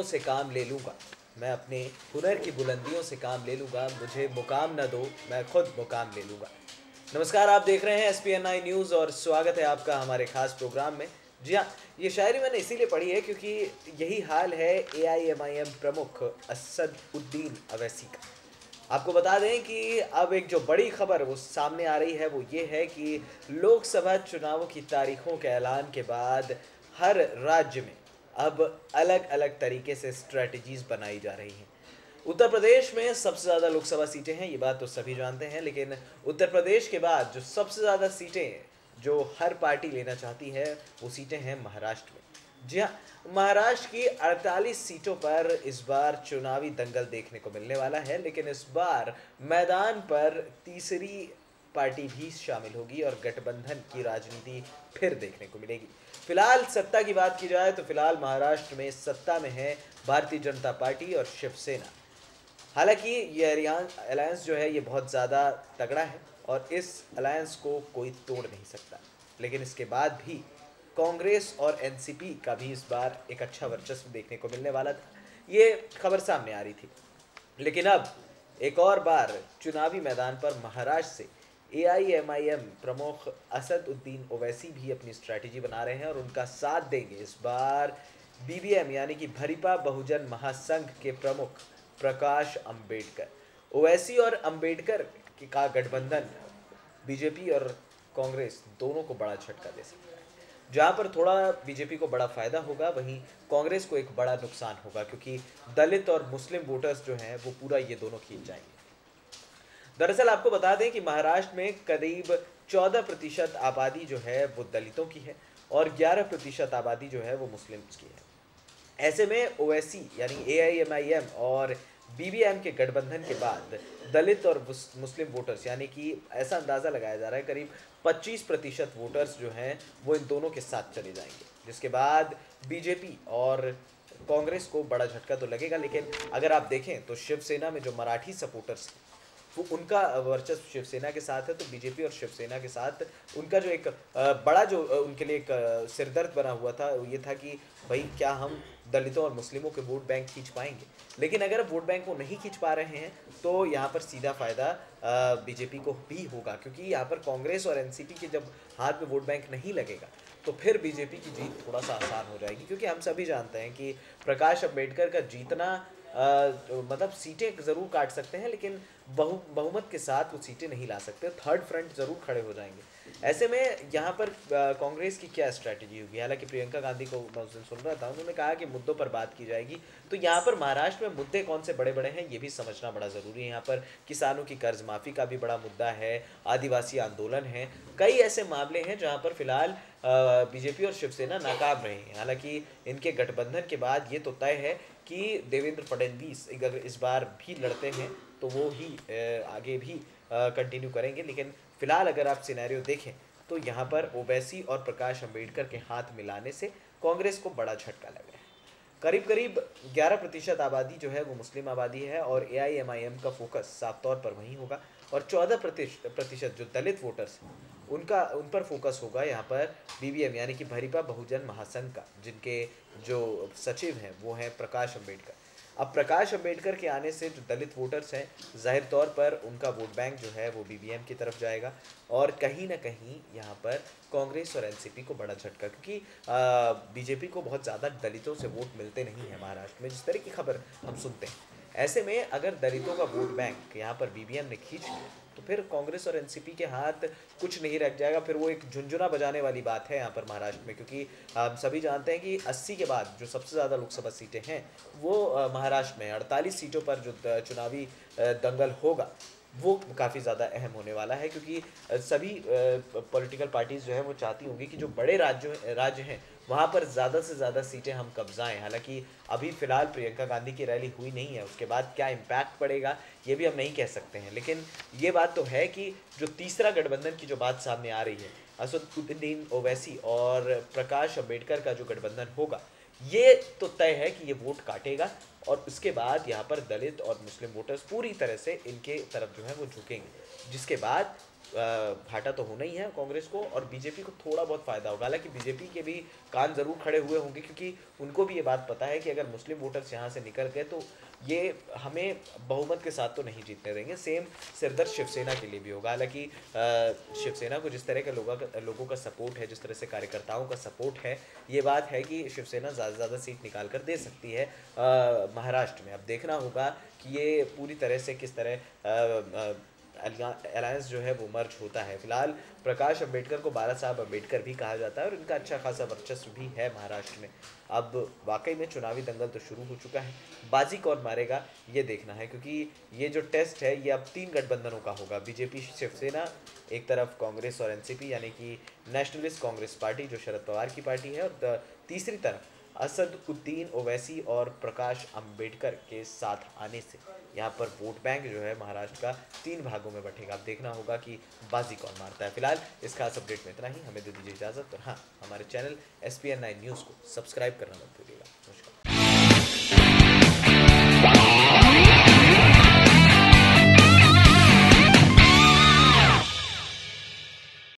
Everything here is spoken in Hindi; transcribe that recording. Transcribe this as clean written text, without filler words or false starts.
से काम ले लूँगा, मैं अपने हुनर की बुलंदियों से काम ले लूँगा, मुझे मुकाम न दो, मैं खुद मुकाम ले लूँगा। नमस्कार, आप देख रहे हैं SPNI न्यूज़ और स्वागत है आपका हमारे खास प्रोग्राम में। जी हाँ, ये शायरी मैंने इसीलिए पढ़ी है क्योंकि यही हाल है AIMIM प्रमुख असदुद्दीन अवैसी का। आपको बता दें कि अब एक जो बड़ी खबर वो सामने आ रही है वो ये है कि लोकसभा चुनावों की तारीखों के ऐलान के बाद हर राज्य में अब अलग अलग तरीके से स्ट्रेटजीज बनाई जा रही हैं। उत्तर प्रदेश में सबसे ज़्यादा लोकसभा सीटें हैं, ये बात तो सभी जानते हैं, लेकिन उत्तर प्रदेश के बाद जो सबसे ज़्यादा सीटें जो हर पार्टी लेना चाहती है वो सीटें हैं महाराष्ट्र में। जी हाँ, महाराष्ट्र की 48 सीटों पर इस बार चुनावी दंगल देखने को मिलने वाला है, लेकिन इस बार मैदान पर तीसरी पार्टी भी शामिल होगी और गठबंधन की राजनीति फिर देखने को मिलेगी। फिलहाल सत्ता की बात की जाए तो फिलहाल महाराष्ट्र में सत्ता में है भारतीय जनता पार्टी और शिवसेना। हालांकि ये अलायंस जो है ये बहुत ज़्यादा तगड़ा है और इस अलायंस को कोई तोड़ नहीं सकता, लेकिन इसके बाद भी कांग्रेस और एनसीपी का भी इस बार एक अच्छा वर्चस्व देखने को मिलने वाला था, ये खबर सामने आ रही थी। लेकिन अब एक और बार चुनावी मैदान पर महाराष्ट्र से AIMIM प्रमुख असदुद्दीन ओवैसी भी अपनी स्ट्रैटेजी बना रहे हैं और उनका साथ देंगे इस बार BBM यानी कि भारिपा बहुजन महासंघ के प्रमुख प्रकाश अंबेडकर। ओवैसी और अंबेडकर का गठबंधन बीजेपी और कांग्रेस दोनों को बड़ा झटका दे सकता है। जहां पर थोड़ा बीजेपी को बड़ा फायदा होगा, वहीं कांग्रेस को एक बड़ा नुकसान होगा, क्योंकि दलित और मुस्लिम वोटर्स जो हैं वो पूरा ये दोनों खींच जाएंगे। दरअसल आपको बता दें कि महाराष्ट्र में करीब 14% आबादी जो है वो दलितों की है और 11% आबादी जो है वो मुस्लिम्स की है। ऐसे में ओवैसी यानी AIMIM और BBM के गठबंधन के बाद दलित और मुस्लिम वोटर्स यानी कि ऐसा अंदाज़ा लगाया जा रहा है करीब 25% वोटर्स जो हैं वो इन दोनों के साथ चले जाएंगे, जिसके बाद बीजेपी और कांग्रेस को बड़ा झटका तो लगेगा। लेकिन अगर आप देखें तो शिवसेना में जो मराठी सपोर्टर्स वो उनका वर्चस्व शिवसेना के साथ है, तो बीजेपी और शिवसेना के साथ उनका जो एक बड़ा जो उनके लिए एक सिरदर्द बना हुआ था वो ये था कि भाई क्या हम दलितों और मुस्लिमों के वोट बैंक खींच पाएंगे। लेकिन अगर वोट बैंक वो नहीं खींच पा रहे हैं तो यहाँ पर सीधा फ़ायदा बीजेपी को भी होगा, क्योंकि यहाँ पर कांग्रेस और एनसीपी के जब हाथ में वोट बैंक नहीं लगेगा तो फिर बीजेपी की जीत थोड़ा सा आसान हो जाएगी, क्योंकि हम सभी जानते हैं कि प्रकाश अंबेडकर का जीतना मतलब सीटें ज़रूर काट सकते हैं, लेकिन बहुमत के साथ वो सीटें नहीं ला सकते, थर्ड फ्रंट ज़रूर खड़े हो जाएंगे। ऐसे में यहाँ पर कांग्रेस की क्या स्ट्रैटेजी होगी। हालांकि प्रियंका गांधी को मैं उस दिन सुन रहा था, उन्होंने कहा कि मुद्दों पर बात की जाएगी, तो यहाँ पर महाराष्ट्र में मुद्दे कौन से बड़े बड़े हैं ये भी समझना बड़ा ज़रूरी है। यहाँ पर किसानों की कर्ज माफ़ी का भी बड़ा मुद्दा है, आदिवासी आंदोलन है, कई ऐसे मामले हैं जहाँ पर फिलहाल बीजेपी और शिवसेना नाकाम रहे हैं। हालांकि इनके गठबंधन के बाद ये तो तय है कि देवेंद्र फडणवीस अगर इस बार भी लड़ते हैं तो वो ही आगे भी कंटिन्यू करेंगे। लेकिन फिलहाल अगर आप सिनेरियो देखें तो यहाँ पर ओवैसी और प्रकाश अंबेडकर के हाथ मिलाने से कांग्रेस को बड़ा झटका लगा है। करीब करीब 11% आबादी जो है वो मुस्लिम आबादी है और AIMIM का फोकस साफ तौर पर वहीं होगा और 14% जो दलित वोटर्स हैं उन पर फोकस होगा यहाँ पर BBM यानी कि भारिपा बहुजन महासंघ का, जिनके जो सचिव हैं वो हैं प्रकाश अंबेडकर। अब प्रकाश अंबेडकर के आने से जो दलित वोटर्स हैं जाहिर तौर पर उनका वोट बैंक जो है वो BBM की तरफ जाएगा और कहीं ना कहीं यहाँ पर कांग्रेस और एनसीपी को बड़ा झटका, क्योंकि बीजेपी को बहुत ज़्यादा दलितों से वोट मिलते नहीं हैं महाराष्ट्र में, जिस तरह की खबर हम सुनते हैं। ऐसे में अगर दलितों का वोट बैंक यहाँ पर BBM ने खींच लिया तो फिर कांग्रेस और एनसीपी के हाथ कुछ नहीं रख जाएगा, फिर वो एक झुंझुना बजाने वाली बात है यहाँ पर महाराष्ट्र में, क्योंकि हम सभी जानते हैं कि 80 के बाद जो सबसे ज़्यादा लोकसभा सीटें हैं वो महाराष्ट्र में 48 सीटों पर जो चुनावी दंगल होगा वो काफ़ी ज़्यादा अहम होने वाला है, क्योंकि सभी पॉलिटिकल पार्टीज़ जो है वो चाहती होंगी कि जो बड़े राज्य हैं वहाँ पर ज़्यादा से ज़्यादा सीटें हम कब्जाएं। हालांकि अभी फ़िलहाल प्रियंका गांधी की रैली हुई नहीं है, उसके बाद क्या इम्पैक्ट पड़ेगा ये भी हम नहीं कह सकते हैं, लेकिन ये बात तो है कि जो तीसरा गठबंधन की जो बात सामने आ रही है असदुद्दीन ओवैसी और प्रकाश अंबेडकर का जो गठबंधन होगा ये तो तय है कि ये वोट काटेगा और उसके बाद यहाँ पर दलित और मुस्लिम वोटर्स पूरी तरह से इनके तरफ जो है वो झुकेंगे, जिसके बाद घाटा तो होना ही है कांग्रेस को, और बीजेपी को थोड़ा बहुत फ़ायदा होगा। हालांकि बीजेपी के भी कान ज़रूर खड़े हुए होंगे, क्योंकि उनको भी ये बात पता है कि अगर मुस्लिम वोटर्स यहाँ से निकल गए तो ये हमें बहुमत के साथ तो नहीं जीतने देंगे। सेम सिरदर्द शिवसेना के लिए भी होगा। हालांकि शिवसेना को जिस तरह के लोगों का सपोर्ट है, जिस तरह से कार्यकर्ताओं का सपोर्ट है, ये बात है कि शिवसेना ज़्यादा से ज़्यादा सीट निकाल कर दे सकती है महाराष्ट्र में। अब देखना होगा कि ये पूरी तरह से किस तरह अलायंस जो है वो मर्ज होता है। फिलहाल प्रकाश अम्बेडकर को बाला साहब अम्बेडकर भी कहा जाता है और इनका अच्छा खासा वर्चस्व भी है महाराष्ट्र में। अब वाकई में चुनावी दंगल तो शुरू हो चुका है, बाजी कौन मारेगा ये देखना है, क्योंकि ये जो टेस्ट है ये अब 3 गठबंधनों का होगा। बीजेपी शिवसेना एक तरफ, कांग्रेस और एनसीपी यानी कि नेशनलिस्ट कांग्रेस पार्टी जो शरद पवार की पार्टी है, और तीसरी तरफ असदुद्दीन ओवैसी और प्रकाश अम्बेडकर के साथ आने से यहाँ पर वोट बैंक जो है महाराष्ट्र का 3 भागों में बंटेगा। अब देखना होगा कि बाजी कौन मारता है। फिलहाल इस खास अपडेट में इतना ही, हमें दे दीजिए इजाज़त, और हाँ, हमारे चैनल SPN9 न्यूज़ को सब्सक्राइब करना मत भूलिएगा। नमस्कार।